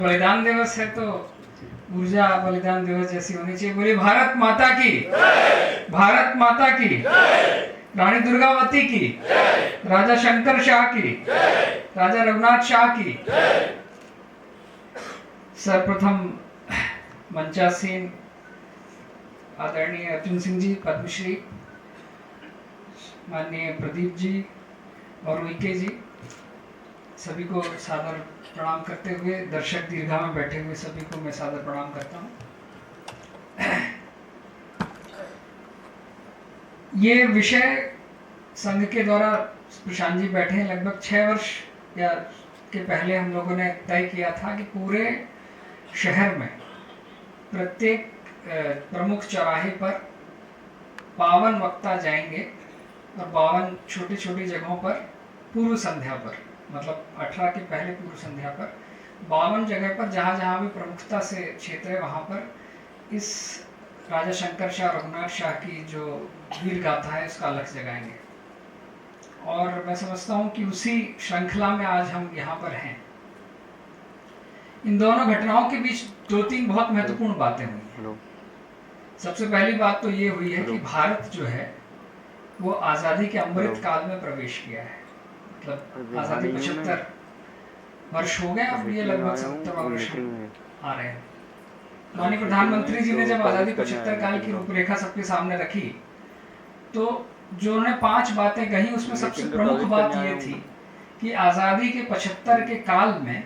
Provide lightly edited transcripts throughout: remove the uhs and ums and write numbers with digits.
बलिदान दिवस है तो ऊर्जा बलिदान दिवस जैसी होनी चाहिए। बोली भारत माता की, भारत माता की, रानी दुर्गावती की, राजा शंकर शाह की, राजा रघुनाथ शाह की। सर्वप्रथम मंचासीन आदरणीय अर्जुन सिंह जी पद्मश्री, माननीय प्रदीप जी और उइके जी, सभी को सादर प्रणाम करते हुए, दर्शक दीर्घा में बैठे हुए सभी को मैं सादर प्रणाम करता हूँ। ये विषय संघ के द्वारा प्रशांत जी बैठे हैं, लगभग 6 वर्ष या के पहले हम लोगों ने तय किया था कि पूरे शहर में प्रत्येक प्रमुख चौराहे पर 52 वक्ता जाएंगे और 52 छोटी छोटी जगहों पर पूर्व संध्या पर, मतलब 18 के पहले पूर्व संध्या पर 52 जगह पर जहाँ जहाँ भी प्रमुखता से क्षेत्र है वहाँ पर इस राजा शंकर शाह रघुनाथ शाह की जो वीर गाथा है उसका अलग जगाएंगे। और मैं समझता हूँ कि उसी श्रृंखला में आज हम यहाँ पर हैं। इन दोनों घटनाओं के बीच 2-3 बहुत महत्वपूर्ण बातें हुई हैं। सबसे पहली बात तो ये हुई है कि भारत जो है वो आज़ादी के अमृत काल में प्रवेश किया है। मतलब आज़ादी 75 वर्ष हो गए, अब ये लगभग 70वां वर्ष आ रहे हैं। माननीय प्रधानमंत्री जी ने जब आज़ादी 75 काल की रूपरेखा सबके सामने रखी तो जो उन्होंने 5 बातें कही उसमें सबसे प्रमुख बात ये थी कि आज़ादी के 75 के काल में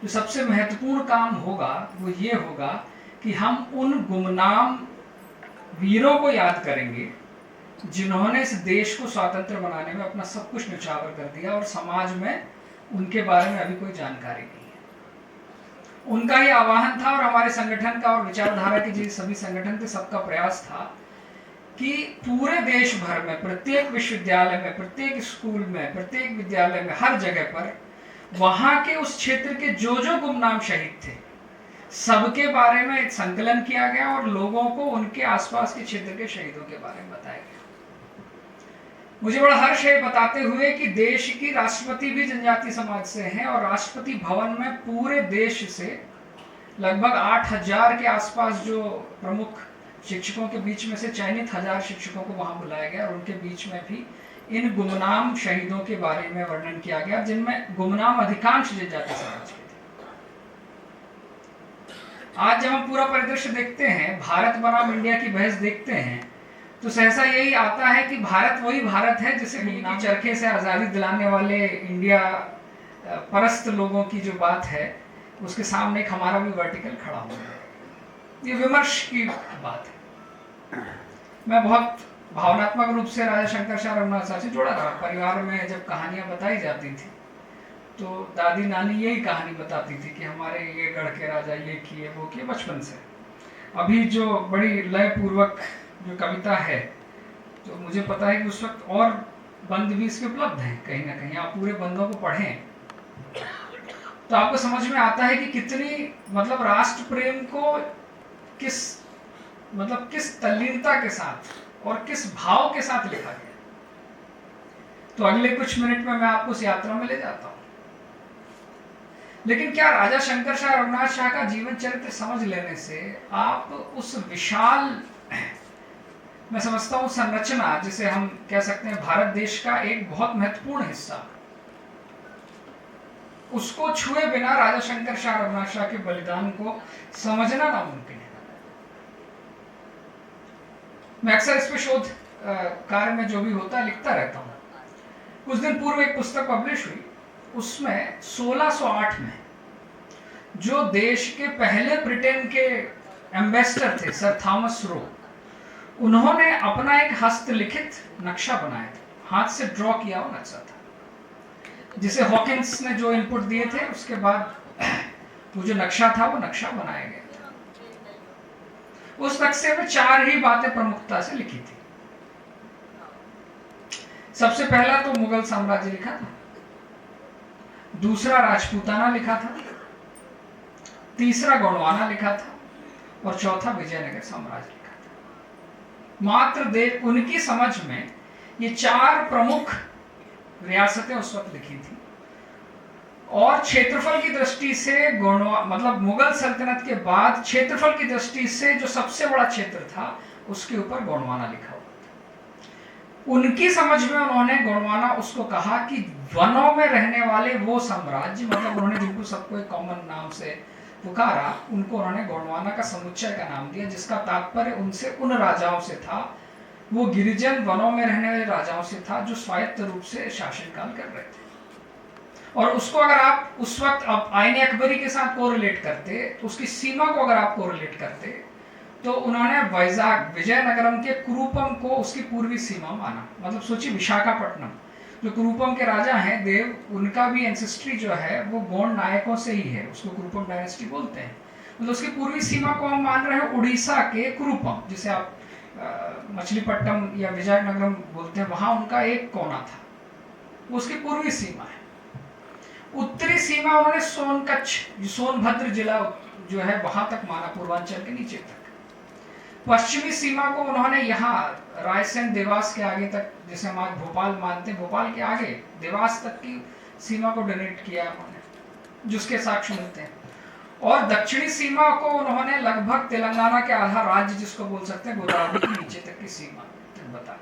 जो सबसे महत्वपूर्ण काम होगा वो ये होगा कि हम उन गुमनाम वीरों को याद करेंगे जिन्होंने इस देश को स्वतंत्र बनाने में अपना सब कुछ न्यौछावर कर दिया और समाज में उनके बारे में अभी कोई जानकारी नहीं है। उनका ही आह्वान था और हमारे संगठन का और विचारधारा के जो सभी संगठन थे सबका प्रयास था कि पूरे देश भर में प्रत्येक विश्वविद्यालय में, प्रत्येक स्कूल में, प्रत्येक विद्यालय में, हर जगह पर वहां के उस क्षेत्र के जो गुमनाम शहीद थे सबके बारे में एक संकलन किया गया और लोगों को उनके आसपास के क्षेत्र के शहीदों के बारे में बताया गया। मुझे बड़ा हर्ष है बताते हुए कि देश की राष्ट्रपति भी जनजाति समाज से हैं और राष्ट्रपति भवन में पूरे देश से लगभग 8000 के आसपास जो प्रमुख शिक्षकों के बीच में से चयनित 1000 शिक्षकों को वहां बुलाया गया और उनके बीच में भी इन गुमनाम शहीदों के बारे में वर्णन किया गया, जिनमें गुमनाम अधिकांश जनजाति समाज के थे। आज जब हम पूरा परिदृश्य देखते हैं, भारत बनाम इंडिया की बहस देखते हैं, तो सहसा यही आता है कि भारत वही भारत है जिसे गुमनाम चरखे से आज़ादी दिलाने वाले इंडिया परस्त लोगों की जो बात है उसके सामने एक हमारा भी वर्टिकल खड़ा हुआ है। ये विमर्श की बात है। मैं बहुत भावनात्मक रूप से राजा शंकर शाह रघुनाथ शाह से जुड़ा रहा। परिवार में जब कहानियां बताई जाती थी तो दादी नानी यही कहानी बताती थी कि हमारे ये गढ़ के राजा ये किए वो किए, बचपन से। अभी जो बड़ी लय पूर्वक जो कविता है तो मुझे पता है कि उस वक्त और बंद भी इसके उपलब्ध हैं कहीं ना कहीं। आप पूरे बंदों को पढ़ें तो आपको समझ में आता है कि कितनी मतलब राष्ट्र प्रेम को किस तल्लीनता के साथ और किस भाव के साथ लिखा गया। तो अगले कुछ मिनट में मैं आपको उस यात्रा में ले जाता हूं। लेकिन क्या राजा शंकर शाह रघुनाथ शाह का जीवन चरित्र समझ लेने से आप उस विशाल, मैं समझता हूं संरचना जिसे हम कह सकते हैं भारत देश का एक बहुत महत्वपूर्ण हिस्सा, उसको छुए बिना राजा शंकर शाह रघुनाथ शाह के बलिदान को समझना नामुमकिन है। मैं अक्सर इस पर शोध कार्य में जो भी होता है लिखता रहता हूँ। कुछ दिन पूर्व एक पुस्तक पब्लिश हुई, उसमें 1608 में जो देश के पहले ब्रिटेन के एम्बेसडर थे सर थॉमस रो, उन्होंने अपना एक हस्तलिखित नक्शा बनाया था, हाथ से ड्रॉ किया हुआ नक्शा था, जिसे हॉकिंस ने जो इनपुट दिए थे उसके बाद वो जो नक्शा था वो नक्शा बनाया गया था। उस नक्शे में 4 ही बातें प्रमुखता से लिखी थी। सबसे पहला तो मुगल साम्राज्य लिखा था, दूसरा राजपूताना लिखा था, तीसरा गोंडवाना लिखा था और चौथा विजयनगर साम्राज्य लिखा था। मात्र उनकी समझ में ये 4 प्रमुख रियासतें उस वक्त लिखी थी और क्षेत्रफल की दृष्टि से मतलब मुगल सल्तनत के बाद क्षेत्रफल की दृष्टि से जो सबसे बड़ा क्षेत्र था उसके ऊपर गोंडवाना लिखा हुआ। उनकी समझ में उन्होंने गोंडवाना उसको कहा कि वनों में रहने वाले वो साम्राज्य, मतलब उन्होंने जिनको सबको एक कॉमन नाम से पुकारा, उनको उन्होंने गोंडवाना का समुच्चय का नाम दिया, जिसका तात्पर्य उनसे उन राजाओं से था, वो गिरिजन वनों में रहने वाले राजाओं से था जो स्वायत्त रूप से शासनकाल कर रहे थे। और उसको अगर आप उस वक्त आईने अकबरी के साथ कोरिलेट करते, उसकी सीमा को अगर आप कोरिलेट करते, तो उन्होंने वैजाग विजयनगरम के कुरूपम को उसकी पूर्वी सीमा माना। मतलब सोचिए विशाखापट्टनम, जो कुरूपम के राजा हैं देव, उनका भी एंसेस्ट्री जो है वो गोंड नायकों से ही है, उसको कुरूपम डायनेस्टी बोलते हैं। मतलब उसकी पूर्वी सीमा को हम मान रहे हैं उड़ीसा के कुरूपम, जिसे आप मछलीपट्टनम या विजयनगरम बोलते हैं, वहां उनका एक कोना था, वो उसकी पूर्वी सीमा है। उत्तरी सीमा उन्होंने सोनकच्छ, सोनभद्र जिला जो है वहां तक माना, पूर्वांचल के नीचे तक। पश्चिमी सीमा को उन्होंने यहाँ रायसेन देवास के आगे तक, जिसे हम आज भोपाल मानते हैं, भोपाल के आगे देवास तक की सीमा को डोनेट किया उन्होंने, जिसके साक्ष्य मिलते हैं। और दक्षिणी सीमा को उन्होंने लगभग तेलंगाना के आधा राज्य जिसको बोल सकते हैं, गोदावरी के नीचे तक की सीमा बताया।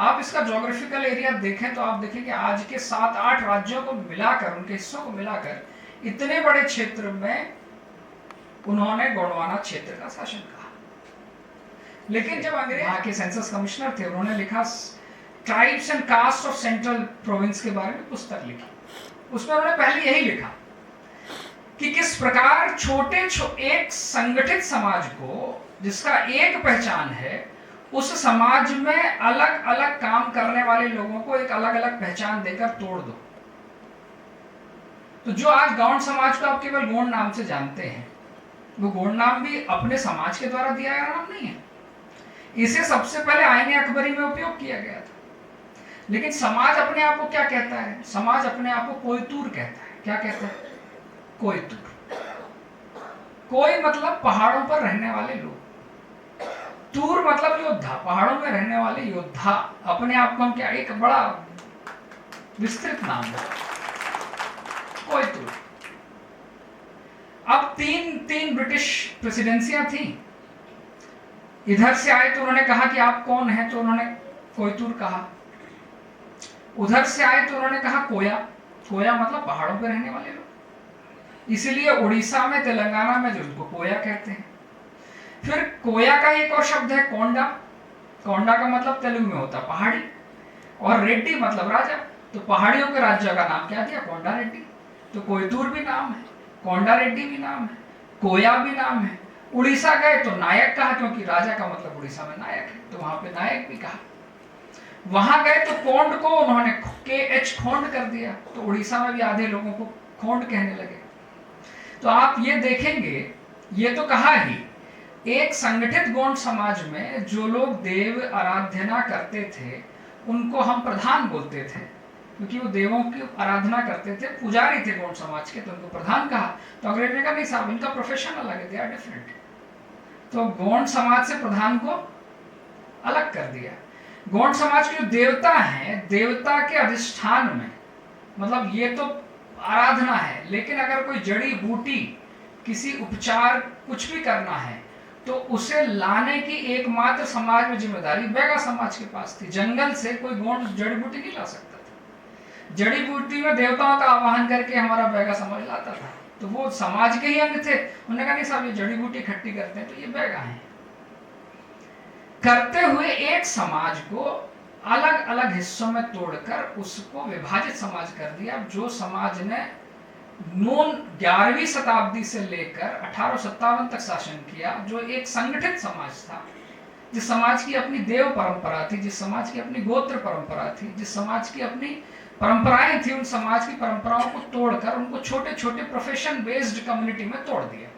आप इसका ज्योग्राफिकल एरिया देखें तो आप देखें कि आज के 7-8 राज्यों को मिलाकर, उनके हिस्सों को मिलाकर, इतने बड़े क्षेत्र में उन्होंने गोंडवाना क्षेत्र का शासन कहा। लेकिन जब अंग्रेज यहाँ के सेंसस कमिश्नर थे, उन्होंने लिखा tribes and caste of central province के बारे में पुस्तक लिखी। उसमें उन्होंने पहले यही लिखा कि किस प्रकार एक संगठित समाज को, जिसका एक पहचान है, उस समाज में अलग अलग काम करने वाले लोगों को एक अलग अलग पहचान देकर तोड़ दो। तो जो आज गौंड समाज को आप केवल गोंड नाम से जानते हैं, वो गोंड नाम भी अपने समाज के द्वारा दिया गया नाम नहीं है। इसे सबसे पहले आईने अकबरी में उपयोग किया गया था। लेकिन समाज अपने आप को क्या कहता है? समाज अपने आप को कोयतूर कहता है। क्या कहता है? कोयतूर। कोई मतलब पहाड़ों पर रहने वाले लोग, तूर मतलब योद्धा, पहाड़ों में रहने वाले योद्धा। अपने आप को हम क्या, एक बड़ा विस्तृत नाम है कोयतूर। अब तीन ब्रिटिश प्रेसिडेंसियां थी। इधर से आए तो उन्होंने कहा कि आप कौन हैं, तो उन्होंने कोयतूर कहा। उधर से आए तो उन्होंने कहा कोया। कोया मतलब पहाड़ों पे रहने वाले लोग, इसीलिए उड़ीसा में, तेलंगाना में जो उनको कोया कहते हैं। फिर कोया का एक और शब्द है कोंडा। कोंडा का मतलब तेलुगु में होता पहाड़ी, और रेड्डी मतलब राजा। तो पहाड़ियों के राज्य का नाम क्या दिया? कोंडा रेड्डी। तो कोयतूर भी नाम है, कोंडा रेड्डी भी नाम है, कोया भी नाम है। उड़ीसा गए तो नायक कहा, क्योंकि राजा का मतलब उड़ीसा में नायक है, तो वहां पे नायक भी कहा। वहां गए तो कोंड को उन्होंने KH खोंड कर दिया, तो उड़ीसा में भी आधे लोगों को खोंड कहने लगे। तो आप ये देखेंगे, ये तो कहा ही, एक संगठित गोंड समाज में जो लोग देव आराधना करते थे उनको हम प्रधान बोलते थे, क्योंकि वो देवों की आराधना करते थे, पुजारी थे गोंड समाज के, तो उनको प्रधान कहा। तो अंग्रेज ने कहा नहीं साहब, इनका प्रोफेशन अलग है, दे आर डिफरेंट। तो गोंड समाज से प्रधान को अलग कर दिया। गोंड समाज के जो देवता हैं, देवता के अधिष्ठान में, मतलब ये तो आराधना है, लेकिन अगर कोई जड़ी बूटी, किसी उपचार कुछ भी करना है, तो उसे लाने की एकमात्र समाज में जिम्मेदारी बैगा समाज के पास थी। जंगल से कोई गोंड जड़ी बूटी नहीं ला सकता था। जड़ी बूटी में देवताओं का आवाहन करके हमारा बैगा समाज लाता था, तो वो समाज के ही अंग थे। उन्होंने कहा नहीं साहब, ये जड़ी बूटी इकट्ठी करते हैं तो ये बैगा हैं। करते हुए एक समाज को अलग अलग हिस्सों में तोड़कर उसको विभाजित समाज कर दिया, जो समाज ने 11वीं शताब्दी से लेकर 1857 तक शासन किया, जो एक संगठित समाज था, जिस समाज की अपनी देव परंपरा थी, जिस समाज की अपनी गोत्र परंपरा थी, जिस समाज की अपनी परंपराएं थी, उन समाज की परंपराओं को तोड़कर उनको छोटे छोटे प्रोफेशन बेस्ड कम्युनिटी में तोड़ दिया।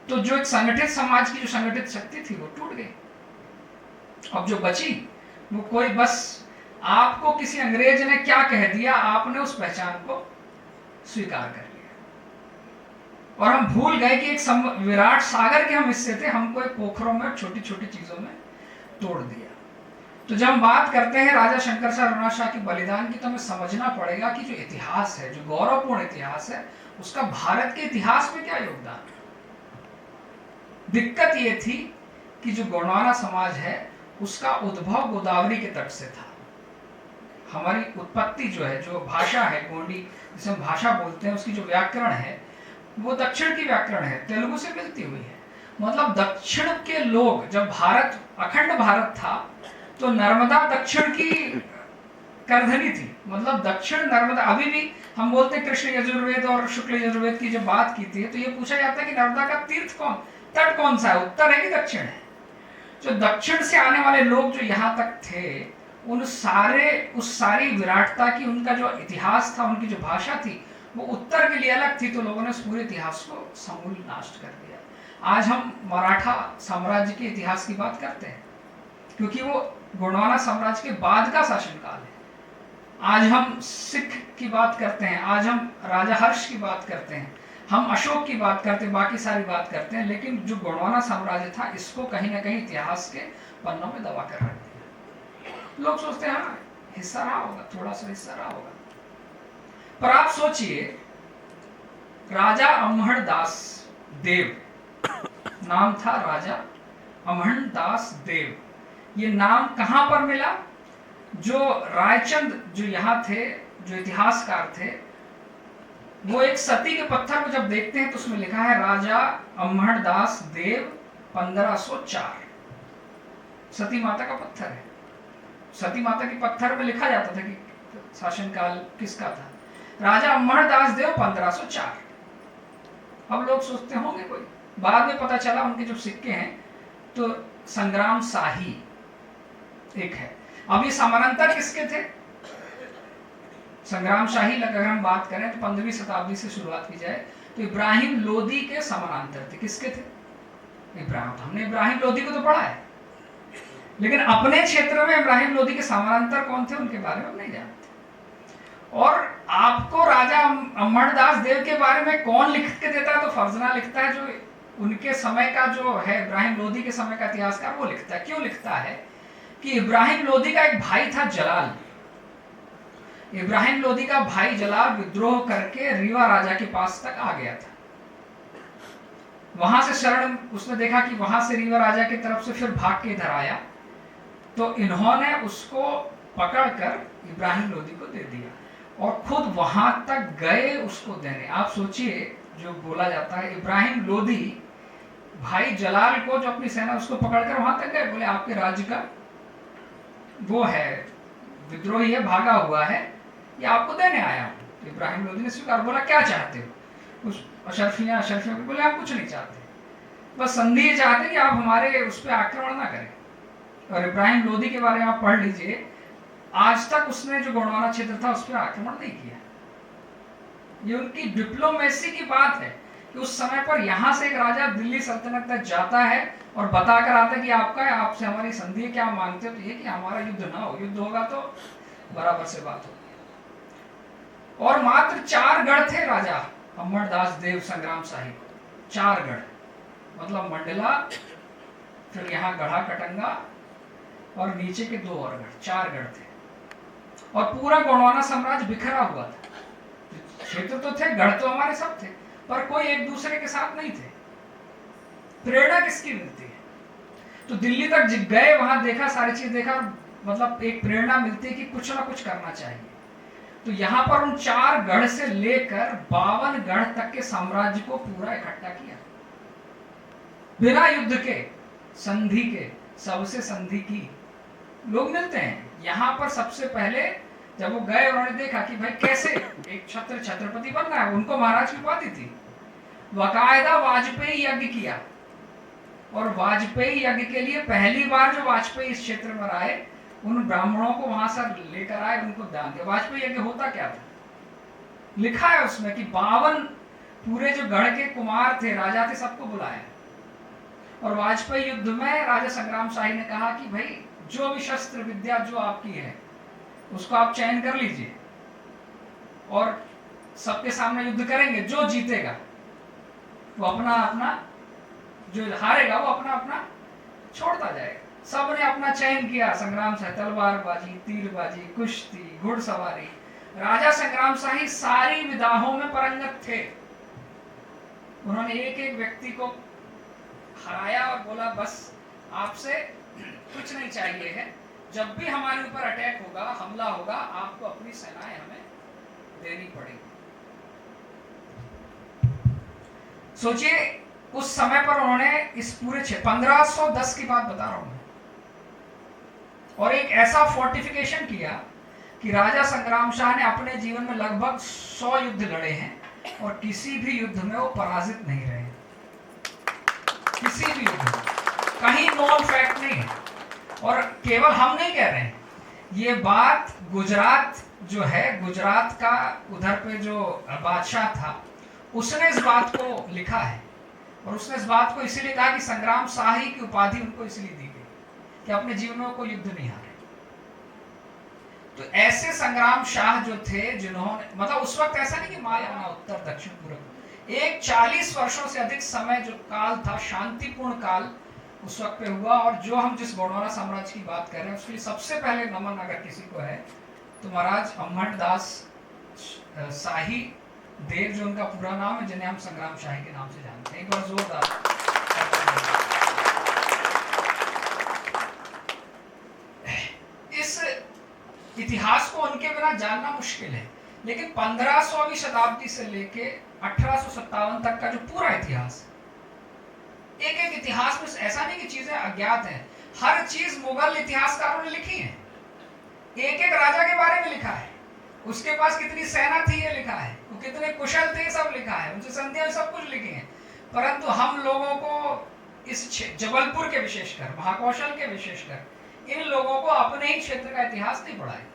तो जो एक संगठित समाज की जो संगठित शक्ति थी वो टूट गई। अब जो बची वो कोई, बस आपको किसी अंग्रेज ने क्या कह दिया, आपने उस पहचान को स्वीकार कर लिया, और हम भूल गए कि एक विराट सागर के हम हिस्से थे, हमको एक पोखरों में छोटी छोटी चीजों में तोड़ दिया। तो जब हम बात करते हैं राजा शंकर शाह रघुनाथ शाह के बलिदान की, तो हमें समझना पड़ेगा कि जो इतिहास है, जो गौरवपूर्ण इतिहास है, उसका भारत के इतिहास में क्या योगदान है। दिक्कत ये थी कि जो गोंडवाना समाज है उसका उद्भव गोदावरी के तट से था। हमारी उत्पत्ति जो है, जो भाषा है गोंडी, जिसे हम भाषा बोलते हैं, उसकी जो व्याकरण है वो दक्षिण की व्याकरण है, तेलुगु से मिलती हुई है। मतलब दक्षिण के लोग, जब भारत अखंड भारत था तो नर्मदा दक्षिण की करधनी थी। मतलब दक्षिण नर्मदा, अभी भी हम बोलते हैं कृष्ण यजुर्वेद और शुक्ल यजुर्वेद की जब बात की थी तो ये पूछा जाता है कि नर्मदा का तीर्थ कौन, तट कौन सा है, उत्तर है कि दक्षिण है। जो दक्षिण से आने वाले लोग जो यहाँ तक थे, उस सारी विराटता की, उनका जो इतिहास था, उनकी जो भाषा थी वो उत्तर के लिए अलग थी, तो लोगों ने उस पूरे इतिहास को समूल नाश कर दिया। आज हम मराठा साम्राज्य के इतिहास की बात करते हैं क्योंकि वो गोंडवाना साम्राज्य के बाद का शासनकाल है। आज हम सिख की बात करते हैं, आज हम राजा हर्ष की बात करते हैं, हम अशोक की बात करते हैं, बाकी सारी बात करते हैं, लेकिन जो गोंडवाना साम्राज्य था इसको कहीं ना कहीं इतिहास के पन्नों में दबा कर रख दिया। लोग सोचते हैं हाँ हिस्सा रहा होगा, थोड़ा सा हिस्सा रहा होगा, पर आप सोचिए राजा अम्हणदास देव नाम था, राजा अम्हणदास देव, ये नाम कहां पर मिला। जो रायचंद जो यहाँ थे, जो इतिहासकार थे, वो एक सती के पत्थर को जब देखते हैं तो उसमें लिखा है राजा अम्हणदास देव 1504। सती माता का पत्थर है। सती माता के पत्थर में लिखा जाता था कि शासनकाल किसका था, राजा अम्हणदास देव 1504। अब लोग सोचते होंगे कोई, बाद में पता चला उनके जो सिक्के हैं तो संग्राम शाही एक है। अब ये समानांतर किसके थे, संग्राम शाही अगर हम बात करें तो 15वीं शताब्दी से शुरुआत की जाए तो इब्राहिम लोदी के समानांतर थे। किसके थे, इब्राहिम। हमने इब्राहिम लोदी को तो पढ़ा है, लेकिन अपने क्षेत्र में इब्राहिम लोदी के समानांतर कौन थे उनके बारे में हम नहीं जानते। और आपको राजा अम्हणदास देव के बारे में कौन लिख के देता है, तो फर्जना लिखता है, जो उनके समय का जो है, इब्राहिम लोदी के समय का इतिहासकार, वो लिखता है। क्यों लिखता है कि इब्राहिम लोदी का एक भाई था जलाल। इब्राहिम लोदी का भाई जलाल विद्रोह करके रीवा राजा के पास तक आ गया था। वहां से शरण, उसने देखा कि वहां से रीवा राजा की तरफ से फिर भाग के इधर आया, तो इन्होंने उसको पकड़कर इब्राहिम लोदी को दे दिया और खुद वहां तक गए उसको देने। आप सोचिए, जो बोला जाता है इब्राहिम लोदी भाई जलाल को, जो अपनी सेना, उसको पकड़कर वहां तक गए, बोले आपके राज्य का वो है, विद्रोही है, भागा हुआ है, ये आपको देने आया हूं। तो इब्राहिम लोदी ने स्वीकार, बोला क्या चाहते हो, उस अशरफियां बोले आप कुछ नहीं चाहते, बस संधि ये चाहते कि आप हमारे उस पर आक्रमण ना करें। और इब्राहिम लोदी के बारे में आप पढ़ लीजिए, आज तक उसने जो गोंडवाना क्षेत्र था उस पर आक्रमण नहीं किया। ये उनकी डिप्लोमेसी की बात है कि उस समय पर यहां से एक राजा दिल्ली सल्तनत तक जाता है और बताकर आता है कि आपका है, आपसे हमारी संधि है, क्या मांगते हो, तो ये कि हमारा युद्ध ना हो, युद्ध होगा तो बराबर से बात होगी। और मात्र 4 गढ़ थे राजा अम्हणदास देव संग्राम शाही को, 4 गढ़, मतलब मंडला, फिर यहाँ गढ़ा कटंगा और नीचे के 2 और गढ़, 4 गढ़ थे। और पूरा गोंडवाना साम्राज्य बिखरा हुआ था। क्षेत्र तो थे, गढ़ तो हमारे सब थे, पर कोई एक दूसरे के साथ नहीं थे। प्रेरणा किसकी मिलती है, तो दिल्ली तक गए, वहां देखा, सारी चीज देखा, मतलब एक प्रेरणा मिलती है कि कुछ ना कुछ करना चाहिए। तो यहाँ पर उन 4 गढ़ से लेकर 52 गढ़ तक के साम्राज्य को पूरा इकट्ठा किया, बिना युद्ध के, संधि के, सबसे संधि की। लोग मिलते हैं यहाँ पर। सबसे पहले जब वो गए, उन्होंने देखा कि भाई कैसे एक छत्रपति बनना है, उनको महाराज की उपाधि थी, बाकायदा वाजपेयी यज्ञ किया। और वाजपेयी यज्ञ के लिए पहली बार जो वाजपेयी इस क्षेत्र में आए, उन ब्राह्मणों को वहां से लेकर आए, उनको दान दिया। वाजपेयी यज्ञ होता क्या था, लिखा है उसमें कि 52 पूरे जो गढ़ के कुमार थे, राजा थे, सबको बुलाया। और वाजपेयी युद्ध में राजा संग्राम शाही ने कहा कि भाई जो भी शस्त्र विद्या जो आपकी है उसको आप चयन कर लीजिए और सबके सामने युद्ध करेंगे, जो जीतेगा वो अपना अपना, जो हारेगा वो अपना अपना छोड़ता जाएगा। सबने अपना चयन किया संग्राम शाह, तलवारबाजी, तीरबाजी, कुश्ती, घुड़सवारी। राजा संग्राम शाही सारी विधाओं में पारंगत थे। उन्होंने एक एक व्यक्ति को हराया और बोला बस आपसे कुछ नहीं चाहिए है, जब भी हमारे ऊपर अटैक होगा, हमला होगा, आपको अपनी सेनाएं हमें देनी पड़ेगी। सोचिए उस समय पर उन्होंने इस पूरे 1510 की बात बता रहा हूं मैं, और एक ऐसा फोर्टिफिकेशन किया कि राजा संग्राम शाह ने अपने जीवन में लगभग 100 युद्ध लड़े हैं और किसी भी युद्ध में वो पराजित नहीं रहे। किसी भी युद्ध में कहीं नॉन फैक्ट नहीं है। और केवल हम नहीं कह रहे हैं, ये बात गुजरात जो है, गुजरात का उधर पे जो बादशाह था उसने इस बात को लिखा है, और उसने इस बात को इसीलिए कहा कि संग्राम शाही की उपाधि उनको इसलिए दी गई कि अपने जीवन में कोई युद्ध नहीं हारे। तो ऐसे संग्राम शाह जो थे, जिन्होंने मतलब उस वक्त ऐसा नहीं कि मालवा उत्तर दक्षिण पूर्व, एक 40 वर्षों से अधिक समय जो काल था, शांतिपूर्ण काल उस वक्त पे हुआ। और जो हम जिस गोंडवाना साम्राज्य की बात कर रहे हैं उसके लिए सबसे पहले नमन अगर किसी को है तो महाराज अम्मटदास शाही देव, जो उनका पूरा नाम है, जिन्हें हम संग्राम शाही के नाम से जानते हैं। एक बार जोरदार। इस इतिहास को उनके बिना जानना मुश्किल है, लेकिन 1500वीं शताब्दी से लेके 1857 तक का जो पूरा इतिहास, एक एक इतिहास में ऐसा नहीं कि चीजें अज्ञात हैं, हर चीज मुगल इतिहासकारों ने लिखी है। एक एक राजा के बारे में लिखा है, उसके पास कितनी सेना थी ये लिखा है, वो कितने कुशल थे सब लिखा है, उनसे संधियां सब कुछ लिखी है। परंतु हम लोगों को इस जबलपुर के विशेषकर, महाकौशल के विशेषकर, इन लोगों को अपने ही क्षेत्र का इतिहास नहीं पढ़ा है।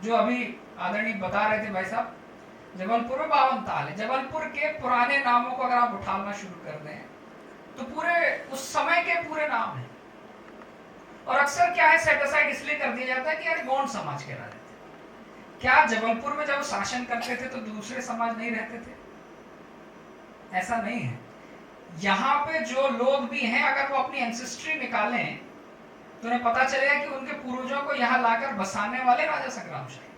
जो अभी आदरणीय बता रहे थे भाई साहब, जबलपुर में 52 ताल है। जबलपुर के पुराने नामों को अगर आप उठाना शुरू कर दें तो पूरे उस समय के पूरे नाम हैं। और अक्सर क्या है, सेट असाइड इसलिए कर दिया जाता है कि यार गोंड समाज के राजा थे। क्या जबलपुर में जब शासन करते थे तो दूसरे समाज नहीं रहते थे? ऐसा नहीं है। यहाँ पे जो लोग भी हैं, अगर वो अपनी एंसेस्ट्री निकालें तो उन्हें पता चलेगा कि उनके पूर्वजों को यहाँ लाकर बसाने वाले राजा संग्राम शाही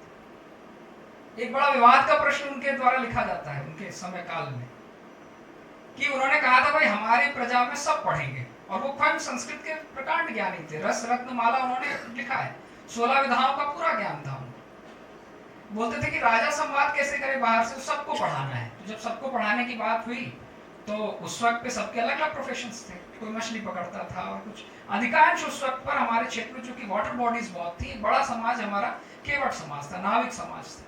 थे। एक बड़ा विवाद का प्रश्न उनके द्वारा लिखा जाता है उनके समय काल में, कि उन्होंने कहा था भाई हमारी प्रजा में सब पढ़ेंगे, और वो स्वयं संस्कृत के प्रकांड ज्ञानी थे। रस रत्नमाला उन्होंने लिखा है, 16 विधाओं का पूरा ज्ञान था उनको। बोलते थे कि राजा संवाद कैसे करे बाहर से, तो सबको पढ़ाना है। तो जब सबको पढ़ाने की बात हुई तो उस वक्त पे सबके अलग अलग प्रोफेशंस थे। कोई मछली पकड़ता था और कुछ, अधिकांश उस वक्त पर हमारे क्षेत्र में चूंकि वाटर बॉडीज बहुत थी, बड़ा समाज हमारा केवट समाज था, नाविक समाज था।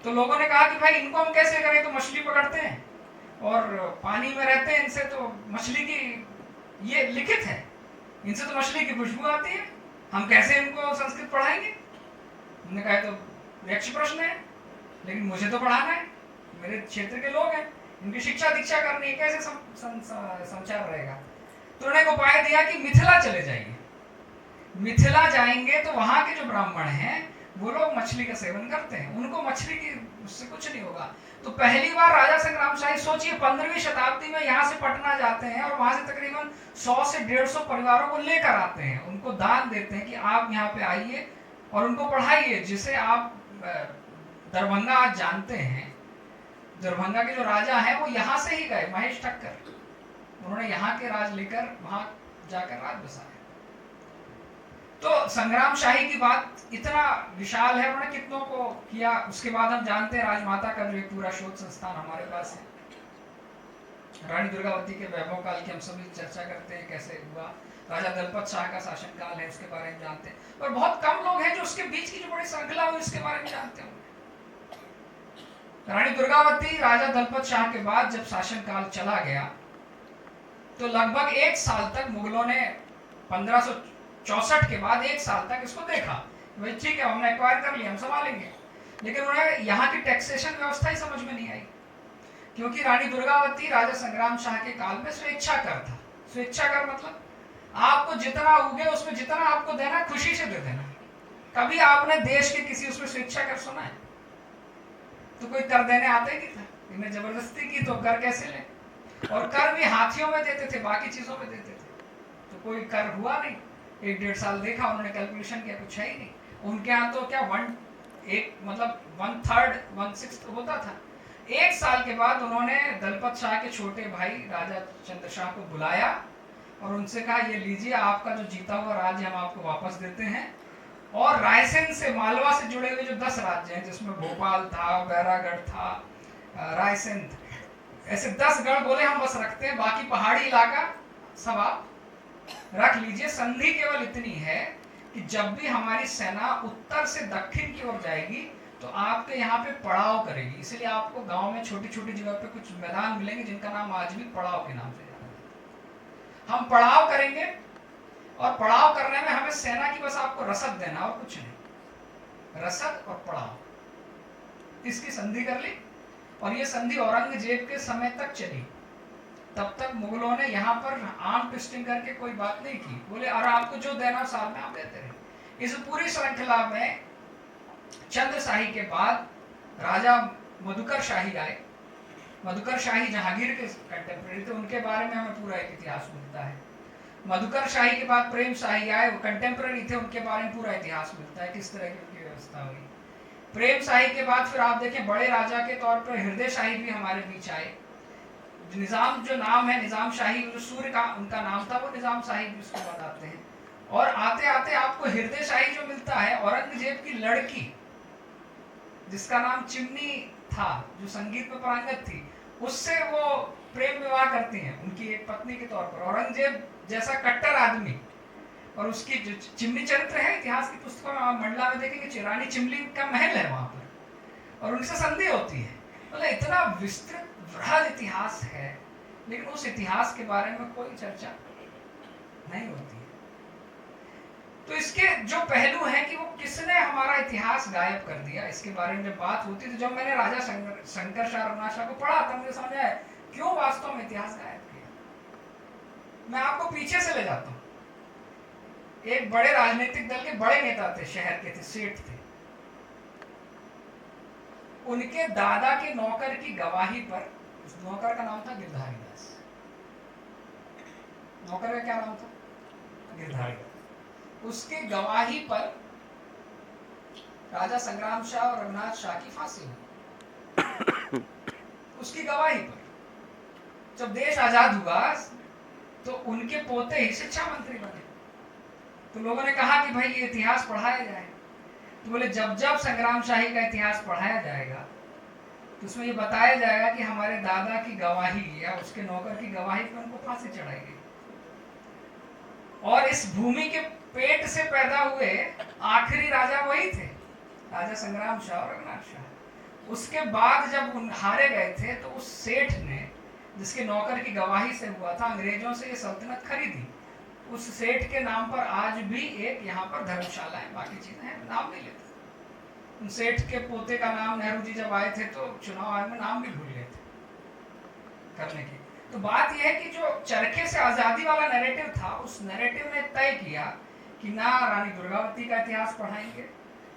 तो लोगों ने कहा कि भाई इनको हम कैसे करें, तो मछली पकड़ते हैं और पानी में रहते हैं, इनसे तो मछली की, ये लिखित है, इनसे तो मछली की खुशबू आती है, हम कैसे इनको संस्कृत पढ़ाएंगे? हमने कहा तो यक्ष प्रश्न है, लेकिन मुझे तो पढ़ाना है, मेरे क्षेत्र के लोग हैं, इनकी शिक्षा दीक्षा करनी है, कैसे संचार रहेगा? तो उन्होंने एक उपाय दिया कि मिथिला चले जाइए। मिथिला जाएंगे तो वहां के जो ब्राह्मण हैं वो लोग मछली का सेवन करते हैं, उनको मछली की उससे कुछ नहीं होगा। तो पहली बार राजा संग्राम शाही, सोचिए 15वीं शताब्दी में यहाँ से पटना जाते हैं और वहां से तकरीबन 100 से 150 परिवारों को लेकर आते हैं, उनको दान देते हैं कि आप यहाँ पे आइए और उनको पढ़ाइए। जिसे आप दरभंगा आज जानते हैं, दरभंगा के जो राजा हैं वो यहाँ से ही गए, महेश ठक्कर, उन्होंने यहाँ के राज लेकर वहां जाकर राज बसाया। तो संग्राम शाही की बात इतना विशाल है, उन्होंने कितनों को किया। उसके बाद हम जानते हैं राजमाता का जो एक पूरा शोध संस्थान हमारे पास है। रानी दुर्गावती के वैभव काल की हम सभी चर्चा करते हैं, कैसे हुआ। राजा दलपत शाह का शासन काल है, उसके बारे में जानते हैं। और बहुत कम लोग हैं जो उसके बीच की जो बड़ी श्रृंखला हुई उसके बारे में जानते होंगे। रानी दुर्गावती, राजा दलपत शाह के बाद जब शासन काल चला गया तो लगभग 1 साल तक मुगलों ने 1564 के बाद 1 साल तक इसको देखा, भाई ठीक है हमने एक्वायर कर लिया, हम संभालेंगे। लेकिन उन्हें यहाँ की टैक्सेशन व्यवस्था ही समझ में नहीं आई, क्योंकि रानी दुर्गावती राजा संग्राम शाह के काल में स्वेच्छा कर था। स्वेच्छा कर मतलब आपको जितना उगे उसमें जितना आपको देना खुशी से दे देना। कभी आपने देश के किसी उसमें स्वेच्छा कर सुना है? तो कोई कर देने आते ही नहीं था, इन्हें जबरदस्ती की तो कर कैसे ले। और कर भी हाथियों में देते थे, बाकी चीजों में देते थे। तो कोई कर हुआ नहीं। 1-1.5 साल देखा, उन्होंने कैलकुलेशन किया, कुछ है ही नहीं। उनके यहाँ तो क्या 1/3 1/6 होता था। 1 साल के बाद उन्होंने दलपत शाह के छोटे भाई राजा चंद्र शाह को बुलाया और उनसे कहा, ये लीजिए आपका जो जीता हुआ राज्य हम आपको वापस देते हैं, और रायसेन से, मालवा से जुड़े हुए जो 10 राज्य हैं, जिसमें भोपाल था, बैरागढ़ था, रायसेन था, ऐसे 10 गढ़ बोले हम बस रखते हैं, बाकी पहाड़ी इलाका सब आप रख लीजिए। संधि केवल इतनी है कि जब भी हमारी सेना उत्तर से दक्षिण की ओर जाएगी तो आपके यहाँ पे पड़ाव करेगी, इसलिए आपको गांव में छोटी छोटी जगह पे कुछ मैदान मिलेंगे जिनका नाम आज भी पड़ाव के नाम से जाना जाता है। हम पड़ाव करेंगे और पड़ाव करने में हमें सेना की बस आपको रसद देना और कुछ नहीं, रसद और पड़ाव, इसकी संधि कर ली। और ये संधि औरंगजेब के समय तक चली। तब तक मुगलों ने यहाँ पर आर्म ट्विस्टिंग करके कोई बात नहीं की, बोले और आपको जो देना साल में आप देते रहे। इस पूरी श्रृंखला में चंद्र शाही के बाद राजा मधुकर शाही आए। मधुकर शाही जहांगीर के कंटेम्प्रेरी थे, उनके बारे में हमें पूरा एक इतिहास मिलता है। मधुकर शाही के बाद प्रेम शाही आए, वो कंटेम्प्रेरी थे, उनके बारे में पूरा इतिहास मिलता है, किस तरह की उनकी व्यवस्था हुई। प्रेम शाही के बाद फिर आप देखें बड़े राजा के तौर पर हृदय शाही भी हमारे बीच आए। निजाम जो नाम है, निजाम शाही, जो सूर्य का उनका नाम था, वो निजाम शाही भी उसको बताते हैं। और आते आते आपको हृदय शाही जो मिलता है, औरंगजेब की लड़की जिसका नाम चिमनी था, जो संगीत में पारंगत थी, उससे वो प्रेम विवाह करती हैं उनकी एक पत्नी के तौर पर। औरंगजेब जैसा कट्टर आदमी, और उसकी जो चिमनी चरित्र है इतिहास की पुस्तकों में, मंडला में देखेंगे रानी चिमनी का महल है वहां पर, और उनसे संधि होती है। मतलब इतना विस्तृत बृहद इतिहास है, लेकिन उस इतिहास के बारे में कोई चर्चा नहीं होती है। तो इसके जो पहलू हैं कि वो किसने हमारा इतिहास गायब कर दिया, इसके बारे में जब बात होती है, तो जब मैंने राजा शंकर शाह रघुनाथ शाह को पढ़ा तब मुझे समझ आया क्यों वास्तव में इतिहास गायब किया। मैं आपको पीछे से ले जाता हूँ। एक बड़े राजनीतिक दल के बड़े नेता थे, शहर के थे, सेठ थे। उनके दादा के नौकर की गवाही पर, उस नौकर का नाम था गिरधारी दास। नौकर का क्या नाम था? गिरधारी दास। उसके गवाही पर राजा संग्राम शाह और रघुनाथ शाह की फांसी हुई। उसकी गवाही पर जब देश आजाद हुआ तो उनके पोते ही शिक्षा मंत्री बने। तो लोगों ने कहा कि भाई ये इतिहास पढ़ाया जाए। तो बोले जब जब संग्राम शाही का इतिहास पढ़ाया जाएगा तो उसमें ये बताया जाएगा कि हमारे दादा की गवाही या उसके नौकर की गवाही पर उनको फांसी चढ़ाई गई। और इस भूमि के पेट से पैदा हुए आखिरी राजा वही थे, राजा संग्राम शाह और रघुनाथ शाह। उसके बाद जब हारे गए थे तो उस सेठ ने, जिसके नौकर की गवाही से हुआ था, अंग्रेजों से ये सल्तनत खरीदी। उस सेठ के नाम पर आज भी एक यहाँ पर धर्मशाला है, बाकी चीजें हैं, नाम नहीं लेते। उन सेठ के पोते का नाम, नेहरू जी जब आए थे तो चुनाव आयोग में नाम भी भूल गए थे करने की। तो बात यह है कि जो चरखे से आजादी वाला नैरेटिव था, उस नैरेटिव ने तय किया कि ना रानी दुर्गावती का इतिहास पढ़ाएंगे,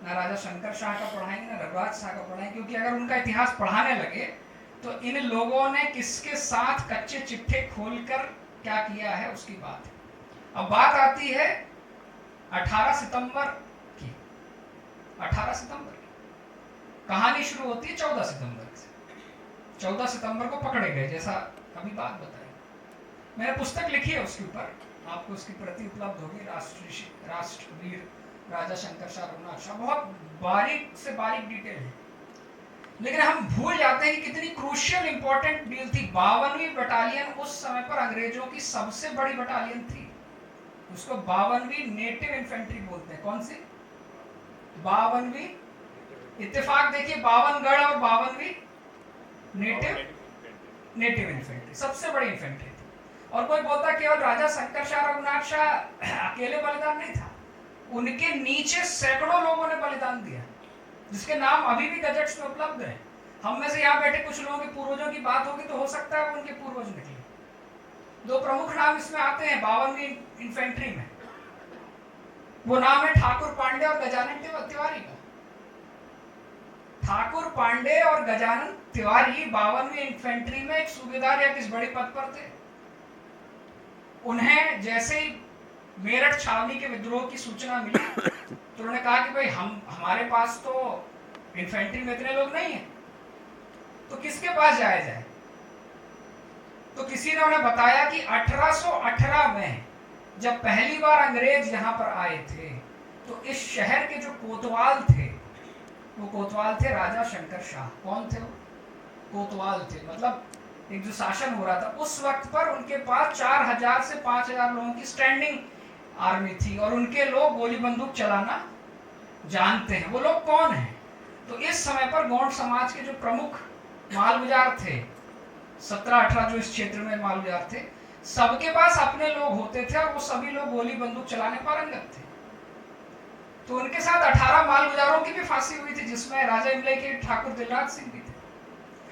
ना राजा शंकर शाह का पढ़ाएंगे, ना रघुराज शाह का पढ़ाएंगे, क्योंकि अगर उनका इतिहास पढ़ाने लगे तो इन लोगों ने किसके साथ कच्चे चिट्ठे खोलकर क्या किया है उसकी बात है। अब बात आती है 18 सितंबर की। 18 सितंबर की कहानी शुरू होती है 14 सितंबर से। 14 सितंबर को पकड़े गए, जैसा अभी बात बताई। मैंने पुस्तक लिखी है उसके ऊपर, आपको उसकी प्रति उपलब्ध होगी, राष्ट्रवीर राजा शंकर शाह रघुनाथ शाह। बहुत बारीक से बारीक डिटेल है, लेकिन हम भूल जाते हैं कि कितनी क्रूशियल इंपॉर्टेंट डील थी। 52वीं बटालियन उस समय पर अंग्रेजों की सबसे बड़ी बटालियन थी। उसको 52वीं नेटिव इन्फेंट्री बोलते हैं। कौन सी? 52वीं। इत्तेफाक देखिए, 52 गढ़ और 52वीं नेटिव इन्फेंट्री, सबसे बड़ी इन्फेंट्री थी। और कोई बोलता केवल राजा शंकर शाह रघुनाथ शाह अकेले बलिदान नहीं था, उनके नीचे सैकड़ों लोगों ने बलिदान दिया, जिसके नाम अभी भी गजट्स में उपलब्ध है। हम में से यहाँ बैठे कुछ लोगों के पूर्वजों की बात होगी तो हो सकता है वो उनके पूर्वज निकले। 2 प्रमुख नाम इसमें आते हैं 52वीं इन्फेंट्री में। वो नाम है ठाकुर पांडे और गजानन तिवारी का। ठाकुर पांडे और गजानन तिवारी 52वीं इन्फेंट्री में एक सूबेदार या किस बड़े पद पर थे। उन्हें जैसे ही मेरठ छावनी के विद्रोह की सूचना मिली तो उन्होंने कहा कि भाई हमारे पास तो इन्फेंट्री में इतने लोग नहीं है, तो किसके पास जाया जाए। तो किसी ने उन्हें बताया कि 1818 में जब पहली बार अंग्रेज यहाँ पर आए थे तो इस शहर के जो कोतवाल थे, वो कोतवाल थे राजा शंकर शाह। कौन थे वो? कोतवाल थे, मतलब एक जो शासन हो रहा था उस वक्त पर उनके पास 4000 से 5000 लोगों की स्टैंडिंग आर्मी थी और उनके लोग गोली बंदूक चलाना जानते हैं। वो लोग कौन हैं? तो इस समय पर गौंड समाज के जो प्रमुख मालगुजार थे, 17-18 जो इस क्षेत्र में मालगुजार थे, सबके पास अपने लोग होते थे और वो सभी लोग गोली बंदूक चलाने पारंगत थे। तो उनके साथ 18 मालगुजारों की भी फांसी हुई थी, जिसमें राजा इमले के ठाकुर दिलराज सिंह भी थे।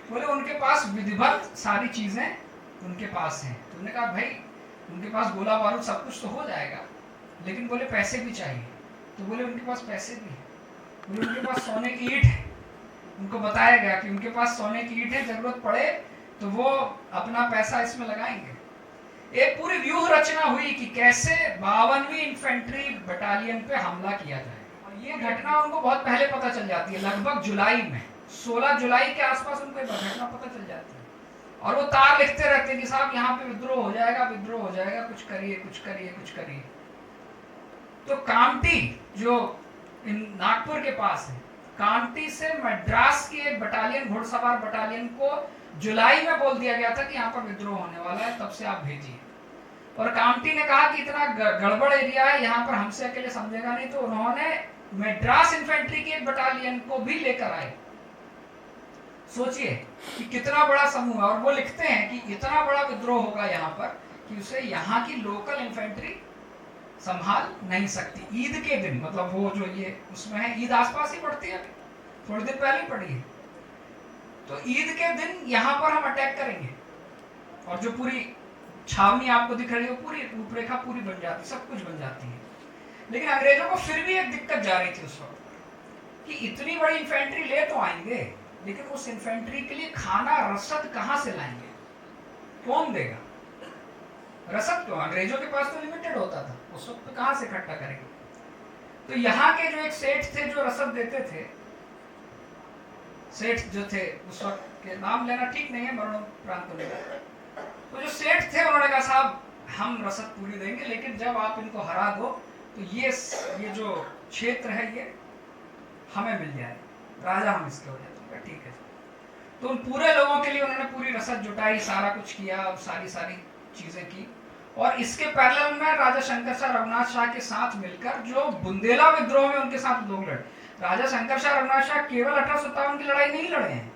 बोले उनके पास विधिवत सारी चीजें उनके पास हैं। तो उन्होंने कहा भाई उनके पास गोला बारूद सब कुछ तो हो जाएगा, लेकिन बोले पैसे भी चाहिए। तो बोले उनके पास पैसे भी है। बोले उनके पास सोने की ईंट है। उनको बताया गया कि उनके पास सोने की ईंट है, जरूरत पड़े तो वो अपना पैसा इसमें लगाएंगे। एक पूरी व्यूह रचना हुई कि कैसे 52वीं इन्फेंट्री बटालियन पे हमला किया जाएगा। और ये घटना उनको बहुत पहले पता चल जाती है, लगभग जुलाई में, 16 जुलाई के आसपास उनको एक घटना पता चल जाती है। और वो तार लिखते रहते हैं कि साहब यहाँ पे विद्रोह हो जाएगा, विद्रोह हो जाएगा, कुछ करिए कुछ करिए कुछ करिए। तो कामटी जो नागपुर के पास है, कामटी से मद्रास की एक बटालियन, घुड़सवार बटालियन को जुलाई में बोल दिया गया था कि यहाँ पर विद्रोह होने वाला है, तब से आप भेजिए। और कामटी ने कहा कि इतना गड़बड़ एरिया है, यहाँ पर हमसे अकेले समझेगा नहीं, तो उन्होंने मद्रास इन्फेंट्री की एक बटालियन को भी लेकर आए। सोचिए कि कितना बड़ा समूह है। और वो लिखते हैं कि इतना बड़ा विद्रोह होगा यहाँ पर कि उसे यहाँ की लोकल इन्फेंट्री संभाल नहीं सकती। ईद के दिन, मतलब वो जो ये उसमें है, ईद आसपास ही पड़ती है, थोड़ी दिन पहले ही पड़ी है। तो ईद के दिन यहाँ पर हम अटैक करेंगे और जो पूरी छावनी आपको दिख रही है पूरी रूपरेखा पूरी बन जाती, सब कुछ बन जाती है। लेकिन अंग्रेजों को फिर भी एक दिक्कत जा रही थी उस वक्त कि इतनी बड़ी इन्फेंट्री ले तो आएंगे, लेकिन उस इन्फेंट्री के लिए खाना रसद कहां से लाएंगे, कौन देगा रसद? तो अंग्रेजों के पास तो लिमिटेड होता था, उस वक्त कहां से इकट्ठा करेंगे? तो यहाँ के जो एक सेठ थे जो रसद देते थे, सेठ जो थे उस वक्त के नाम लेना ठीक नहीं है, मरणोपरांत को लेकर, तो जो सेठ थे उन्होंने कहा साहब हम रसद पूरी देंगे, लेकिन जब आप इनको हरा दो तो ये जो क्षेत्र है ये हमें मिल जाए, राजा हम इसके हो जाए। ठीक है। तो उन पूरे लोगों के लिए उन्होंने पूरी रसद जुटाई, सारा कुछ किया, सारी चीजें की। और इसके पैरेलल में राजा शंकर शाह रघुनाथ शाह के साथ मिलकर जो बुंदेला विद्रोह में उनके साथ लोग लड़े। राजा शंकर शाह रघुनाथ शाह केवल 1857 की लड़ाई नहीं लड़े हैं,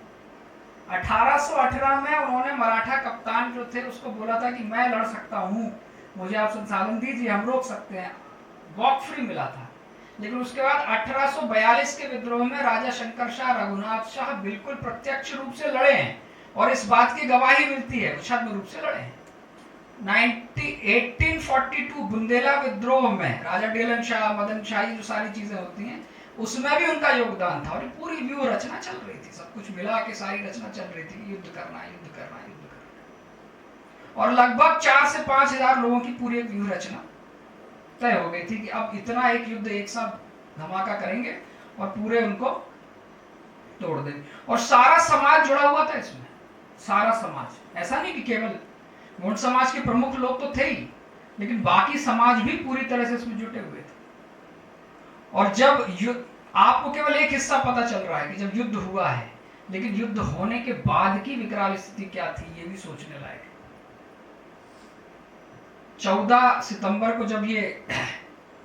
1818 में उन्होंने मराठा कप्तान जो थे उसको बोला था कि मैं लड़ सकता हूँ, मुझे आप संसाधन दीजिए, हम रोक सकते हैं, वॉक फ्री मिला था। लेकिन उसके बाद 1842 के विद्रोह में राजा शंकर शाह रघुनाथ शाह बिल्कुल प्रत्यक्ष रूप से लड़े हैं और इस बात की गवाही मिलती है, छद्म रूप से लड़े हैं। 1842 बुंदेला विद्रोह में राजा डेलन शाह, मदन शाही, जो सारी चीजें होती हैं उसमें भी उनका योगदान था। और पूरी व्यूह रचना चल रही थी, सब कुछ मिला के सारी रचना चल रही थी, युद्ध करना युद्ध करना युद्ध करना। और लगभग 4 से 5000 लोगों की पूरी एक व्यूह रचना तय हो गई थी कि अब इतना एक युद्ध एक साथ धमाका करेंगे और पूरे उनको तोड़ देंगे। और सारा समाज जुड़ा हुआ था इसमें, सारा समाज, ऐसा नहीं कि केवल गोंड समाज के प्रमुख लोग तो थे ही, लेकिन बाकी समाज भी पूरी तरह से इसमें जुटे हुए थे। और जब युद्ध, आपको केवल एक हिस्सा पता चल रहा है कि जब युद्ध हुआ है, लेकिन युद्ध होने के बाद की विकराल स्थिति क्या थी ये भी सोचने लायक है। 14 सितंबर को जब ये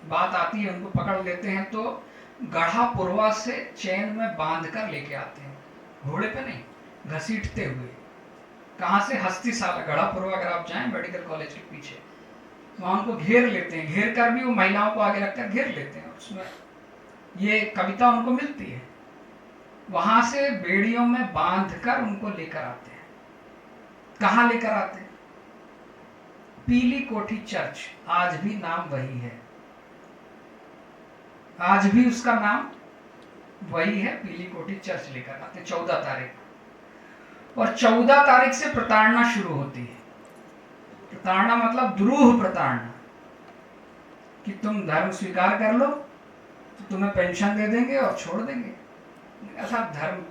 बात आती है, उनको पकड़ लेते हैं तो गढ़ापुरवा से चैन में बांध कर लेके आते हैं, घोड़े पे नहीं, घसीटते हुए। कहां से? हस्तीसाला, गढ़ापुरवा अगर आप जाएं मेडिकल कॉलेज के पीछे, वहां उनको घेर लेते हैं, घेर कर भी वो महिलाओं को आगे रखकर घेर लेते हैं। उसमें ये कविता उनको मिलती है। वहां से बेड़ियों में बांध कर उनको लेकर आते हैं। कहां लेकर आते हैं? पीली कोठी चर्च, आज भी नाम वही है, आज भी उसका नाम वही है, पीली कोठी चर्च लेकर आते हैं 14 तारीख। और 14 तारीख से प्रताड़ना शुरू होती है। प्रताड़ना मतलब द्रोह प्रताड़ना। कि तुम धर्म स्वीकार कर लो तो तुम्हें पेंशन दे देंगे और छोड़ देंगे। ऐसा धर्म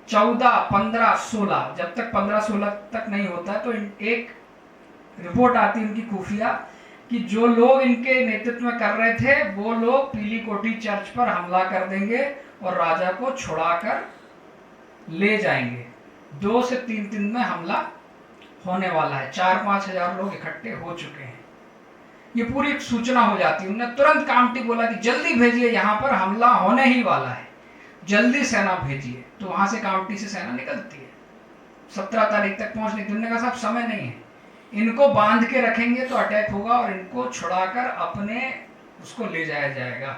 14, 15, 16, जब तक 15, 16 तक नहीं होता तो एक रिपोर्ट आती है उनकी खुफिया कि जो लोग इनके नेतृत्व में कर रहे थे वो लोग पीली कोठी चर्च पर हमला कर देंगे और राजा को छुड़ाकर ले जाएंगे। 2 से 3 दिन में हमला होने वाला है। 4-5 हजार लोग इकट्ठे हो चुके हैं। ये पूरी एक सूचना हो जाती है। उन्होंने तुरंत कामटी बोला कि जल्दी भेजिए, यहाँ पर हमला होने ही वाला है, जल्दी सेना भेजिए। तो वहां से कामटी से सेना निकलती है 17 तारीख तक पहुंचने की। उन्होंने कहा साहब समय नहीं है, इनको बांध के रखेंगे तो अटैक होगा और इनको छुड़ाकर अपने उसको ले जाया जाएगा।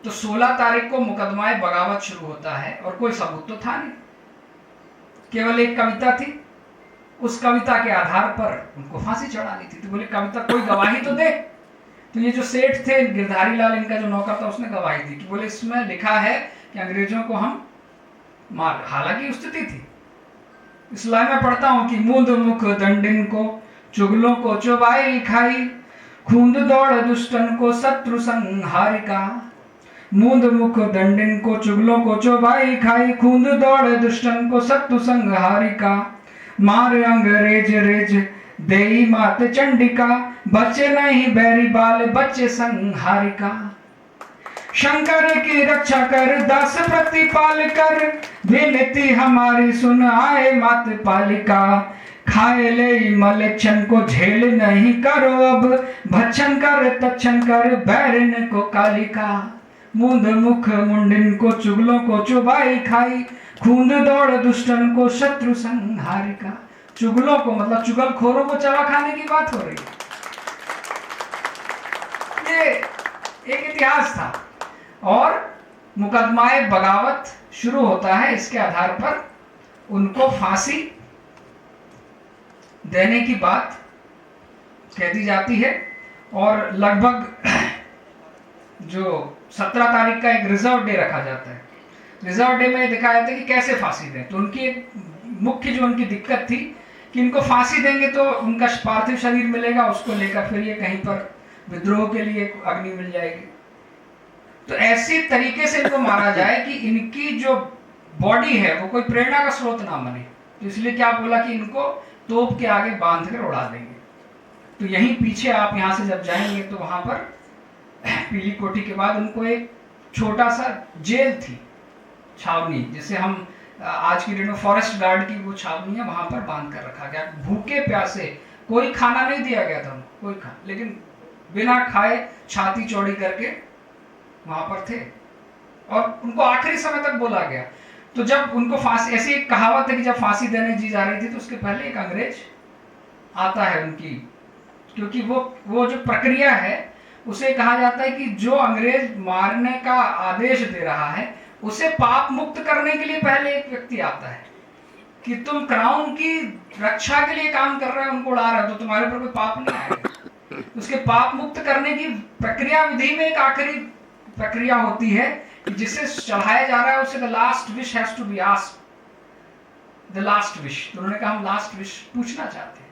तो 16 तारीख को मुकदमा बगावत शुरू होता है और कोई सबूत तो था नहीं, केवल एक कविता थी। उस कविता के आधार पर उनको फांसी चढ़ानी थी। तो बोले कविता कोई गवाही तो दे। तो ये जो सेठ थे गिरधारी लाल, इनका जो नौकर था, उसने गवाही दी कि बोले इसमें लिखा है कि अंग्रेजों को हम मार। हालांकि स्थिति थी। इस लाइन में पढ़ता हूं कि मूंद मुख दंडिन को चुगलों को चुबाई खाई, खूंद दौड़ दुष्टन को शत्रु संहारिका। मूंद मुख दंडिन को चुगलों को चुबाई खाई, खूंद दौड़ दुष्टन को शत्रु संहारिका। मार अंग्रेज रेज देई मात चंडिका, बच्चे नहीं बैरी बाल बच्चे संहारिका। शंकर की रक्षा कर दास प्रतिपाल कर, विनती हमारी सुन आए मात पालिका। खाए ले मलेच्छन को झेल नहीं करो अब, भक्षण कर तक्षण कर बैरन को कालिका। मूंद मुख मुंडिन को चुगलों को चुबाई खाई, खूंद दौड़ दुष्टन को शत्रु संहारिका। चुगलों को मतलब चुगलखोरों को चबा खाने की बात हो रही है। ये एक इतिहास था और मुकदमाए बगावत शुरू होता है। इसके आधार पर उनको फांसी देने की बात कह दी जाती है और लगभग जो 17 तारीख का एक रिजर्व डे रखा जाता है। रिजर्व डे में दिखाया जाता है कि कैसे फांसी दें। तो उनकी एक मुख्य जो उनकी दिक्कत थी कि इनको फांसी देंगे तो उनका पार्थिव शरीर मिलेगा, उसको लेकर फिर ये कहीं पर विद्रोह के लिए अग्नि मिल जाएगी। तो ऐसी तरीके से इनको मारा जाए कि इनकी जो बॉडी है वो कोई प्रेरणा का स्रोत ना बने। तो इसलिए क्या बोला कि इनको तोप के आगे बांध कर उड़ा देंगे। तो यहीं पीछे आप यहाँ से जब जाएंगे तो वहां पर पीली कोठी के बाद उनको एक छोटा सा जेल थी, छावनी, जिसे हम आज की डेट में फॉरेस्ट गार्ड की वो छावनी है, वहां पर बांध कर रखा गया। भूखे प्यासे, कोई खाना नहीं दिया गया था उनको, कोई खाना, लेकिन बिना खाए छाती चौड़ी करके वहां पर थे और उनको आखिरी समय तक बोला गया। तो जब उनको फांसी, ऐसी एक कहावत है कि जब फांसी देने जी जा रही थी तो उसके पहले एक अंग्रेज आता है उनकी, क्योंकि वो जो प्रक्रिया है उसे कहा जाता है कि जो अंग्रेज मारने का आदेश दे रहा है उसे पाप मुक्त करने के लिए पहले एक व्यक्ति आता है कि तुम क्राउन की रक्षा के लिए काम कर रहे हो, उनको उड़ा रहे हो, तो तुम्हारे ऊपर कोई पाप नहीं आएगा। उसके पाप मुक्त करने की प्रक्रिया विधि में एक आखिरी प्रक्रिया होती है कि जिसे चढ़ाया जा रहा है उसे the last wish has to be asked, the last wish. तो उन्होंने कहा हम लास्ट विश पूछना चाहते हैं।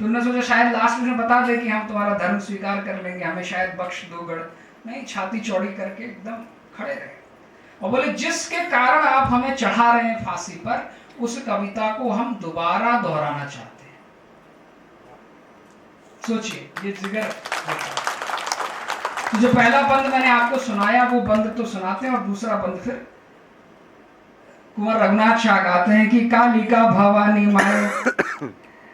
तो उन्होंने सोचा शायद लास्ट विश में बता दे कि हम तुम्हारा धर्म स्वीकार कर लेंगे, हमें शायद बख्श दो गढ़। नहीं, छाती चौड़ी करके एकदम खड़े रहे और बोले जिसके कारण आप हमें चढ़ा रहे हैं फांसी पर, उस कविता को हम दोबारा दोहराना चाहते हैं। सोचिए ये जिगर। तो जो पहला बंद मैंने आपको सुनाया वो बंद तो सुनाते हैं और दूसरा बंद फिर कुंवर रघुनाथ शाह गाते हैं कि कालिका भवानी माए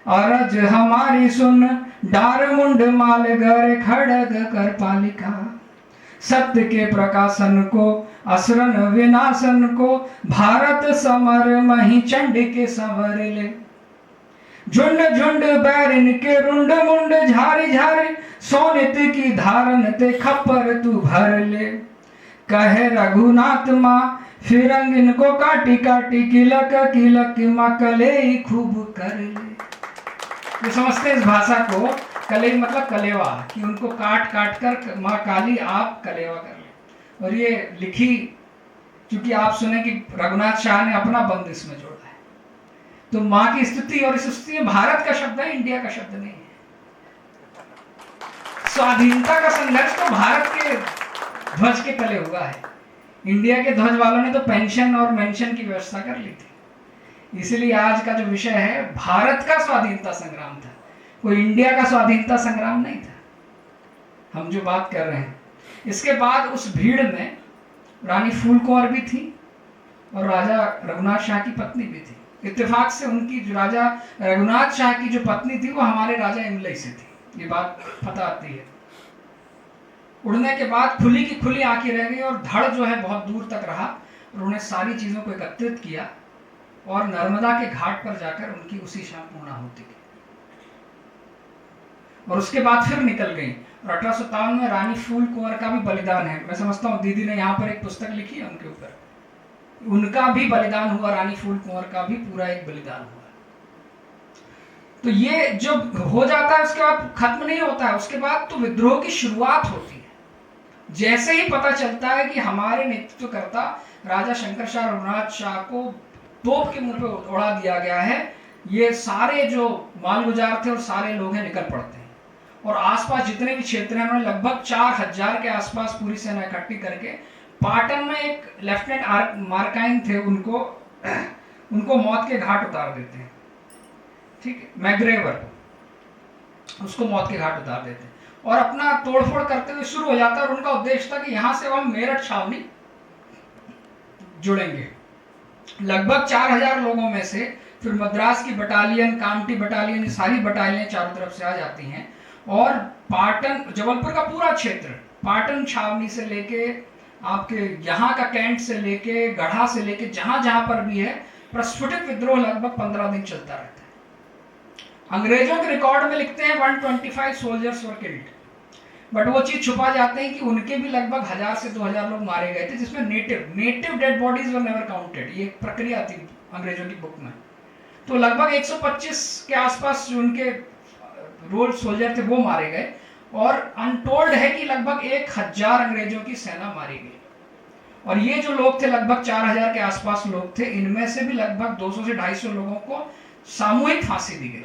अरज हमारी सुन, डार मुंड माल गर खड़ग कर पालिका। सत्य के प्रकाशन को असुरन विनाशन को, भारत समर मही चंड के संवर ले। झुंड झुंड बैरिन के रुंड मुंड झारी झारी, सोनित की धारन ते खप्पर तू भर ले। कहे रघुनाथ माँ फिरंग इनको काटी काटी, किलक किलक माँ कले खूब कर ले। ये समझते हैं इस भाषा को, कले मतलब कलेवा, कि उनको काट काट कर माँ काली आप कलेवा कर ले। और ये लिखी, क्योंकि आप सुने कि रघुनाथ शाह ने अपना बंद इसमें जोड़ा है। तो माँ की स्तुति, और इस स्तुति में भारत का शब्द है, इंडिया का शब्द नहीं है। स्वाधीनता का संघर्ष तो भारत के ध्वज के तले हुआ है। इंडिया के ध्वज वालों ने तो पेंशन और मेंशन की व्यवस्था कर ली थी। इसलिए आज का जो विषय है भारत का स्वाधीनता संग्राम था, कोई इंडिया का स्वाधीनता संग्राम नहीं था हम जो बात कर रहे हैं। इसके बाद उस भीड़ में रानी फूल कुंवर भी थी और राजा रघुनाथ शाह की पत्नी भी थी। इत्तेफाक से उनकी जो राजा रघुनाथ शाह की जो पत्नी थी वो हमारे राजा इमलई से थी, ये बात पता आती है। उड़ने के बाद खुली की खुली आंखें रह गई और धड़ जो है बहुत दूर तक रहा और उन्होंने सारी चीजों को एकत्रित किया और नर्मदा के घाट पर जाकर उनकी उसी शाम पूर्णाहुति की और उसके बाद फिर निकल गई। और 1857 में रानी फूल कुंवर का भी बलिदान है। मैं समझता हूँ दीदी ने यहाँ पर एक पुस्तक लिखी है उनके ऊपर, उनका भी बलिदान हुआ, रानी फूल कुंवर का भी पूरा एक बलिदान हुआ। तो ये जब हो जाता है उसके बाद खत्म नहीं होता है, उसके बाद तो विद्रोह की शुरुआत होती है। जैसे ही पता चलता है कि हमारे नेतृत्वकर्ता राजा शंकर शाह रघुनाथ शाह को तोप के मुंह पे उड़ा दिया गया है, ये सारे जो मालगुजार थे और सारे लोग हैं निकल पड़ते हैं और आसपास जितने भी क्षेत्र हैं उन्होंने लगभग 4000 के आसपास पूरी सेना इकट्ठी करके पाटन में एक लेफ्टिनेंट मार्काइन थे, उनको मौत के घाट उतार देते हैं। ठीक है, मैग्रेवर उसको मौत के घाट उतार देते हैं और अपना तोड़फोड़ करते हुए शुरू हो जाता है। और उनका उद्देश्य था कि यहां से हम मेरठ छावनी जुड़ेंगे। लगभग 4000 लोगों में से फिर मद्रास की बटालियन, कामठी बटालियन, सारी बटालियन चारों तरफ से आ जाती हैं और पाटन, जबलपुर का पूरा क्षेत्र, पाटन छावनी से लेके आपके यहाँ का कैंट से लेके गढ़ा से लेके जहां जहां पर भी है प्रस्फुटित विद्रोह लगभग 15 दिन चलता रहता है। अंग्रेजों के रिकॉर्ड में लिखते हैं 125 सोल्जर्स वर किल्ड, बट वो चीज छुपा जाते हैं कि उनके भी लगभग 1000 से 2000 लोग मारे गए थे, जिसमें native dead bodies were never counted. ये एक प्रक्रिया थी अंग्रेजों की बुक में। तो लगभग 125 के आसपास जो उनके रोल सोल्जर थे वो मारे गए और अनटोल्ड है कि लगभग 1000 अंग्रेजों की सेना मारी गई। और ये जो लोग थे लगभग 4000 के आसपास लोग थे, इनमें से भी लगभग 200 से 250 लोगों को सामूहिक फांसी दी गई।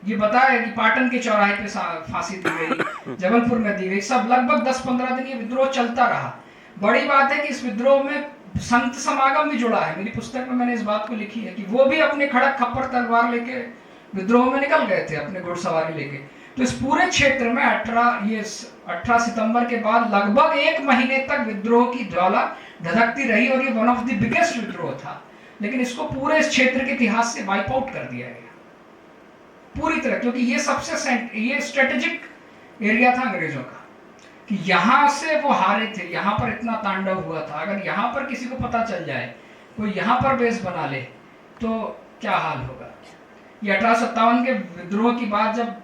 ये बताया कि पाटन के चौराहे पे फांसी दी गई, जबलपुर में दी गई, सब लगभग 10-15 दिन ये विद्रोह चलता रहा। बड़ी बात है कि इस विद्रोह में संत समागम भी जुड़ा है। मेरी पुस्तक में मैंने इस बात को लिखी है कि वो भी अपने खड़क खप्पर तलवार लेके विद्रोह में निकल गए थे, अपने घुड़सवारी लेके। तो इस पूरे क्षेत्र में 18 सितंबर के बाद लगभग 1 महीने तक विद्रोह की ज्वाला धधकती रही और ये वन ऑफ द बिगेस्ट विद्रोह था। लेकिन इसको पूरे इस क्षेत्र के इतिहास से वाइप आउट कर दिया गया पूरी तरह, क्योंकि ये स्ट्रेटेजिक एरिया था अंग्रेजों का कि यहां से वो हारे थे, यहां पर इतना तांडव हुआ था। अगर यहां पर किसी को पता चल जाए, कोई यहां पर बेस बना ले तो क्या हाल होगा। ये 1857 के विद्रोह की बात जब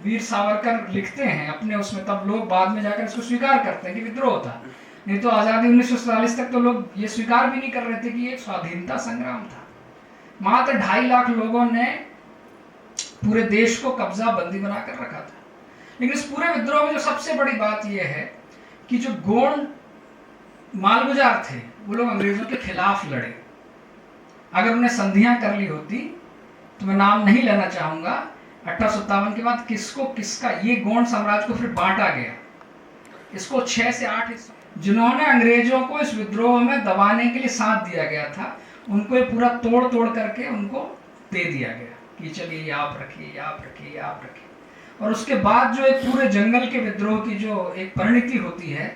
वीर सावरकर लिखते हैं अपने उसमें, तब लोग बाद में जाकर इसको स्वीकार करते हैं कि विद्रोह था। नहीं तो आजादी 1947 तक तो लोग ये स्वीकार भी नहीं कर रहे थे कि ये एक स्वाधीनता संग्राम था। मात्र 2.5 लाख लोगों ने पूरे देश को कब्जा बंदी बनाकर रखा था। लेकिन इस पूरे विद्रोह में जो सबसे बड़ी बात यह है कि जो गोंड मालगुजार थे वो लोग अंग्रेजों के खिलाफ लड़े। अगर उन्हें संधियां कर ली होती तो मैं नाम नहीं लेना चाहूंगा, 1857 के बाद किसको किसका ये गोंड साम्राज्य को फिर बांटा गया, इसको 6 से 8 हिस्सों, जिन्होंने अंग्रेजों को इस विद्रोह में दबाने के लिए साथ दिया गया था, उनको ये पूरा तोड़ तोड़ करके उनको दे दिया गया कि चलिए ये आप रखिए, ये आप रखिए, ये आप रखिए। और उसके बाद जो एक पूरे जंगल के विद्रोह की जो एक परिणति होती है,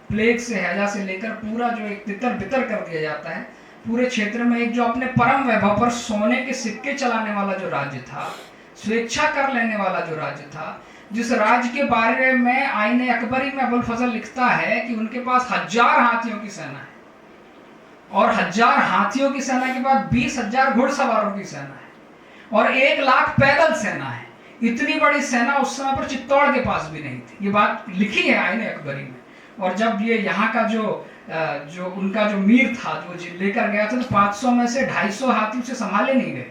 प्लेग से, हैजा से लेकर पूरा जो एक तितर बितर कर दिया जाता है पूरे क्षेत्र में, एक जो अपने परम वैभव पर सोने के सिक्के चलाने वाला जो राज्य था, स्वेच्छा कर लेने वाला जो राज्य था, जिस राज्य के बारे में आईने अकबरी में अबुल फजल लिखता है कि उनके पास 1000 हाथियों की सेना है और 1000 हाथियों की सेना के बाद 20,000 घुड़सवारों की सेना है और 1 लाख पैदल सेना है। इतनी बड़ी सेना उस समय पर चित्तौड़ के पास भी नहीं थी। ये बात लिखी है आईने अकबरी में। और जब ये यहाँ का जो उनका जो मीर था जो लेकर गया था, तो 500 में से 250 हाथी उसे संभाले नहीं गए,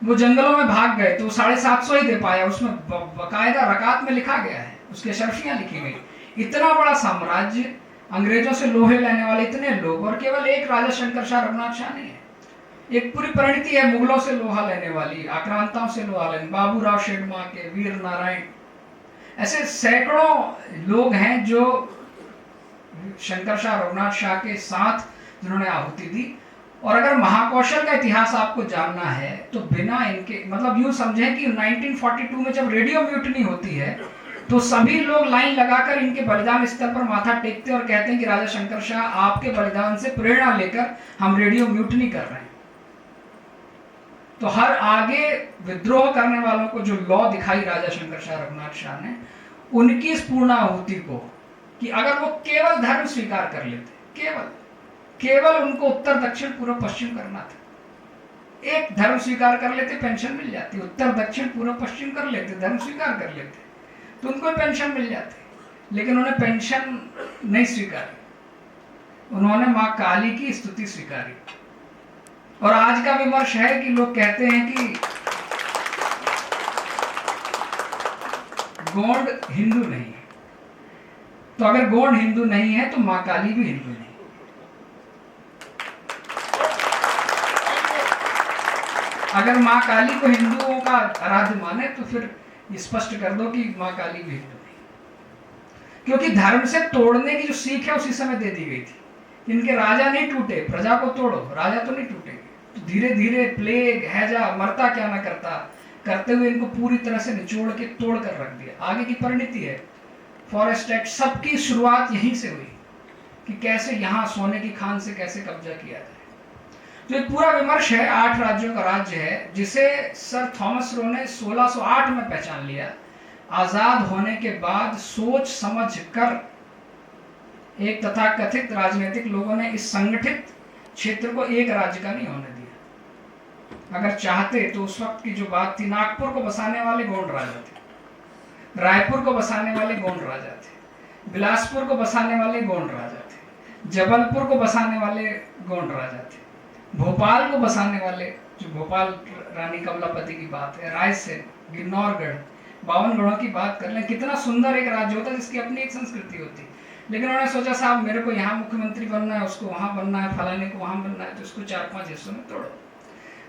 वो जंगलों में भाग गए, तो 750 ही दे पाया। उसमें बाकायदा रकात में लिखा गया है, उसकी शर्फियां लिखी गई। इतना बड़ा साम्राज्य, अंग्रेजों से लोहे लेने वाले इतने लोग, और केवल एक राजा शंकर शाह रघुनाथ शाह नहीं है, एक पूरी परिणति है मुगलों से लोहा लेने वाली, आक्रांताओं से लोहा लेने, बाबूराव शेडमा के, वीर नारायण, ऐसे सैकड़ों लोग हैं जो शंकर शाह रघुनाथ शाह के साथ जिन्होंने आहुति दी। और अगर महाकौशल का इतिहास आपको जानना है तो बिना इनके, मतलब यूं समझें कि 1942 में जब रेडियो म्यूटनी होती है तो सभी लोग लाइन लगाकर इनके बलिदान स्थल पर माथा टेकते और कहते हैं कि राजा शंकर शाह आपके बलिदान से प्रेरणा लेकर हम रेडियो म्यूटनी कर रहे हैं। तो हर आगे विद्रोह करने वालों को जो लॉ दिखाई राजा शंकर शाह रघुनाथ शाह ने, उनकी इस पूर्ण आहुति को, कि अगर वो केवल धर्म स्वीकार कर लेते, केवल उनको उत्तर दक्षिण पूर्व पश्चिम करना था, एक धर्म स्वीकार कर लेते पेंशन मिल जाती, उत्तर दक्षिण पूर्व पश्चिम कर लेते, धर्म स्वीकार कर लेते तो उनको पेंशन मिल जाती। लेकिन उन्होंने पेंशन नहीं स्वीकारी, उन्होंने मां काली की स्तुति स्वीकारी। और आज का विमर्श है कि लोग कहते हैं कि गोंड हिंदू नहीं है। तो अगर गोंड हिंदू नहीं है तो मां काली भी हिंदू नहीं। अगर मां काली को हिंदुओं का आराध्य माने तो फिर स्पष्ट कर दो कि मां काली भी हिंदू नहीं। क्योंकि धर्म से तोड़ने की जो सीख है उसी समय दे दी गई थी। इनके राजा नहीं टूटे, प्रजा को तोड़ो, राजा तो नहीं टूटेंगे। तो धीरे धीरे प्लेग, हैजा, मरता क्या ना करता करते हुए इनको पूरी तरह से निचोड़ के तोड़ कर रख दिया। आगे की परिणति है फॉरेस्ट एक्ट, सबकी शुरुआत यहीं से हुई कि कैसे यहाँ सोने की खान से कैसे कब्जा किया जाए। तो एक पूरा विमर्श है, 8 राज्यों का राज्य है, जिसे सर थॉमस रो ने 1608 में पहचान लिया। आजाद होने के बाद सोच समझ कर एक तथाकथित राजनीतिक लोगों ने इस संगठित क्षेत्र को एक राज्य का नहीं होने दिया। अगर चाहते तो उस वक्त की जो बात थी, नागपुर को बसाने वाले गोंड राजा थे, रायपुर को बसाने वाले गोंड राजा थे, बिलासपुर को बसाने वाले गोंड राजा थे, जबलपुर को बसाने वाले गोंड राजा थे, भोपाल को बसाने वाले, जो भोपाल रानी कमलापति की बात है, रायसेन, गिन्नौरगढ़, 52 गढ़ों की बात कर लें, कितना सुंदर एक राज्य होता जिसकी अपनी एक संस्कृति होती। लेकिन उन्होंने सोचा साहब मेरे को यहाँ मुख्यमंत्री बनना है, उसको वहां बनना है, फलाने को वहां बनना है, तो इसको 4-5 हिस्सों में तोड़ो।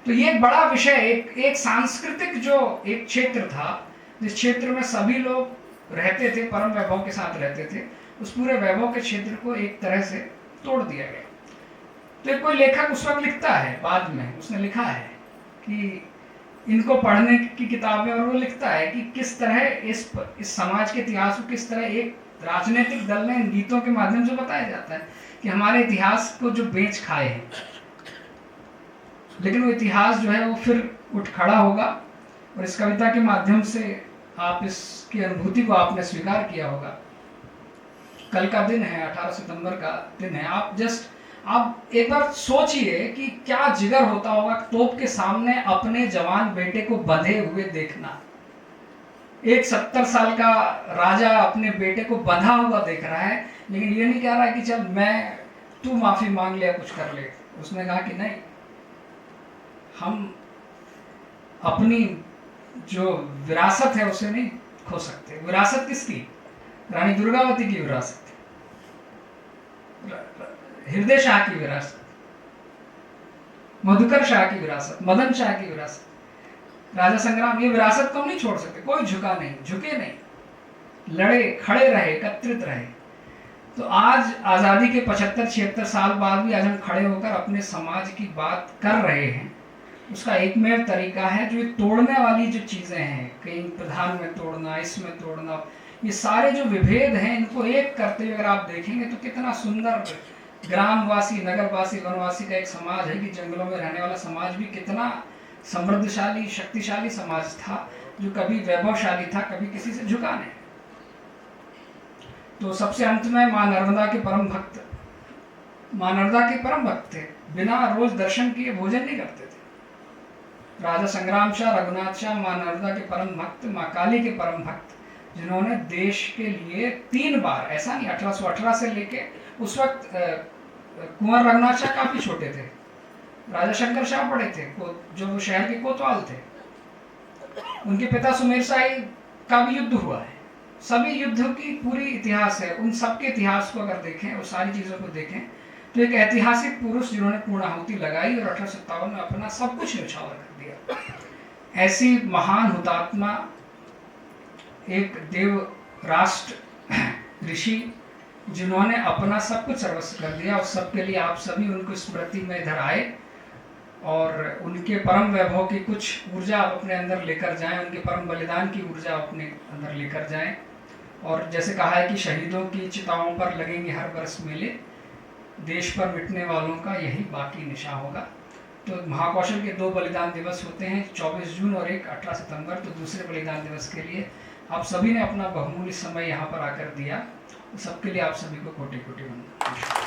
तो ये एक बड़ा विषय, एक सांस्कृतिक जो एक क्षेत्र था, जिस क्षेत्र में सभी लोग रहते थे, परम वैभव के साथ रहते थे, उस पूरे वैभव के क्षेत्र को एक तरह से तोड़ दिया गया। तो कोई लेखक उस वक्त लिखता है, बाद में उसने लिखा है कि इनको पढ़ने की किताबें, और वो लिखता है कि किस तरह इस समाज के इतिहास को किस तरह एक राजनीतिक दल ने इन गीतों के माध्यम से बताया जाता है कि हमारे इतिहास को जो बेच खाए हैं, लेकिन वो इतिहास जो है वो फिर उठ खड़ा होगा। और इस कविता के माध्यम से आप इसकी अनुभूति को आपने स्वीकार किया होगा। कल का दिन है, 18 सितंबर का दिन है। आप एक बार सोचिए कि क्या जिगर होता होगा तोप के सामने अपने जवान बेटे को बंधे हुए देखना। एक 70 साल का राजा अपने बेटे को बंधा हुआ देख रहा है, लेकिन ये नहीं कह रहा है कि चल तू माफी मांग ले या कुछ कर ले। उसने कहा कि नहीं, हम अपनी जो विरासत है उसे नहीं खो सकते। विरासत किसकी? रानी दुर्गावती की विरासत, हृदय शाह की विरासत, मधुकर शाह की विरासत, मदन शाह की विरासत, राजा संग्राम, ये विरासत को हम नहीं छोड़ सकते। कोई झुका नहीं, झुके नहीं, लड़े, खड़े रहे, एकत्रित रहे। तो आज आज़ादी के 75-76 साल बाद भी आज हम खड़े होकर अपने समाज की बात कर रहे हैं। उसका एकमेव तरीका है जो ये तोड़ने वाली जो चीज़ें हैं, कहीं प्रधान में तोड़ना, इसमें तोड़ना, ये सारे जो विभेद हैं, इनको एक करते हुए अगर आप देखेंगे तो कितना सुंदर ग्रामवासी, नगरवासी, वनवासी का एक समाज है कि जंगलों में रहने वाला समाज भी कितना समृद्धशाली, शक्तिशाली समाज था, जो कभी वैभवशाली था, कभी किसी से झुका नहीं। तो सबसे अंत में माँ नर्मदा के परम भक्त, माँ नर्मदा के परम भक्त थे, बिना रोज दर्शन किए भोजन नहीं करते थे। राजा संग्राम शाह, रघुनाथ शाह, माँ नर्मदा के परम भक्त, माँ काली के परम भक्त, जिन्होंने देश के लिए 3 बार, ऐसा नहीं 1818 से लेके उस वक्त कुंवर रघुनाथ शाह काफी छोटे थे, राजा शंकर शाह बड़े थे, जो शहर के कोतवाल थे। उनके पिता सुमेर शाही का भी युद्ध हुआ है। सभी युद्ध की पूरी इतिहास है। उन सबके इतिहास को अगर देखें और सारी चीजों को देखें तो एक ऐतिहासिक पुरुष जिन्होंने पूर्णाहुति लगाई और 1857 में अपना सब कुछ न्यौछावर कर दिया। ऐसी महान हुतात्मा एक देव राष्ट्र ऋषि जिन्होंने अपना सब कुछ सर्वस्व कर दिया, और सबके लिए आप सभी उनको स्मृति में इधर आए और उनके परम वैभव की कुछ ऊर्जा आप अपने अंदर लेकर जाएं, उनके परम बलिदान की ऊर्जा अपने अंदर लेकर जाएं। और जैसे कहा है कि शहीदों की चिताओं पर लगेंगे हर बरस मेले, देश पर मिटने वालों का यही बाकी निशा होगा। तो महाकौशल के 2 बलिदान दिवस होते हैं, 24 जून और एक 18 सितंबर। तो दूसरे बलिदान दिवस के लिए आप सभी ने अपना बहुमूल्य समय यहाँ पर आकर दिया, सबके लिए आप सभी को कोटि कोटि वंदन।